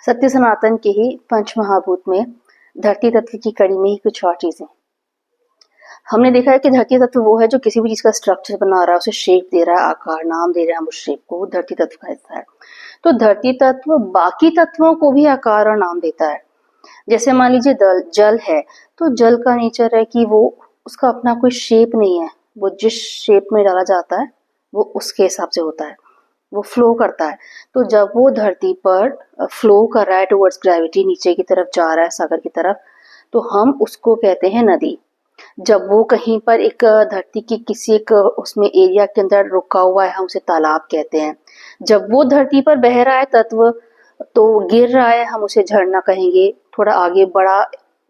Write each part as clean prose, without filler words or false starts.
सत्य सनातन के ही पंच महाभूत में धरती तत्व की कड़ी में ही कुछ और चीजें। हमने देखा है कि धरती तत्व वो है जो किसी भी चीज का स्ट्रक्चर बना रहा है, उसे शेप दे रहा है, आकार नाम दे रहा है, उस शेप को, वो धरती तत्व का हिस्सा है। तो धरती तत्व बाकी तत्वों को भी आकार और नाम देता है। जैसे मान लीजिए जल है, तो जल का नेचर है कि वो उसका अपना कोई शेप नहीं है, वो जिस शेप में डाला जाता है वो उसके हिसाब से होता है, वो फ्लो करता है। तो जब वो धरती पर फ्लो कर रहा है टुवर्ड्स ग्रेविटी, नीचे की तरफ जा रहा है सागर की तरफ, तो हम उसको कहते हैं नदी। जब वो कहीं पर एक धरती की किसी एक उसमें एरिया के अंदर रुका हुआ है, हम उसे तालाब कहते हैं। जब वो धरती पर बह रहा है तत्व, तो गिर रहा है, हम उसे झरना कहेंगे। थोड़ा आगे बड़ा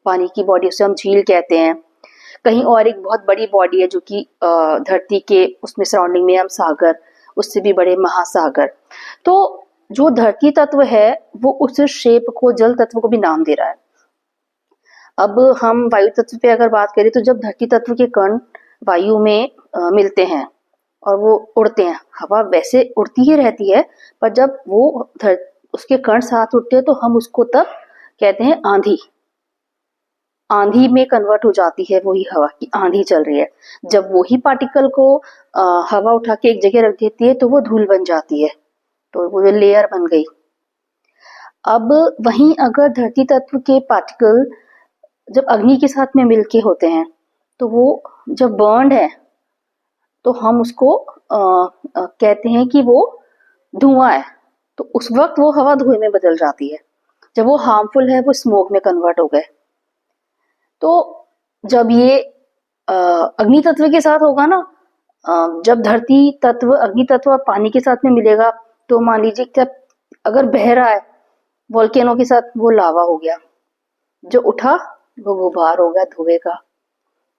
पानी की बॉडी, उसे हम झील कहते हैं। कहीं और एक बहुत बड़ी बॉडी है जो कि धरती के उसमें सराउंडिंग में हम सागर, उससे भी बड़े महासागर। तो जो धरती तत्व है वो उस शेप को, जल तत्व को भी नाम दे रहा है। अब हम वायु तत्व पे अगर बात करें, तो जब धरती तत्व के कण वायु में मिलते हैं और वो उड़ते हैं, हवा वैसे उड़ती ही रहती है, पर जब वो उसके कण साथ उड़ते हैं तो हम उसको तब कहते हैं आंधी। आंधी में कन्वर्ट हो जाती है वही हवा, की आंधी चल रही है। जब वही पार्टिकल को हवा उठा के एक जगह रख देती है तो वो धूल बन जाती है, तो वो लेयर बन गई। अब वहीं अगर धरती तत्व के पार्टिकल जब अग्नि के साथ में मिलके होते हैं, तो वो जब बर्न्ड है तो हम उसको कहते हैं कि वो धुआं है। तो उस वक्त वो हवा धुएं में बदल जाती है। जब वो हार्मफुल है वो स्मोक में कन्वर्ट हो गए। तो जब ये अग्नि तत्व के साथ होगा ना, जब धरती तत्व अग्नि तत्व और पानी के साथ में मिलेगा, तो मान लीजिए कि अगर बह रहा है वोल्केनो के साथ, वो लावा हो गया, जो उठा वो गुबार हो गया धुएं का।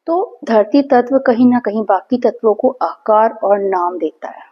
तो धरती तत्व कहीं ना कहीं बाकी तत्वों को आकार और नाम देता है।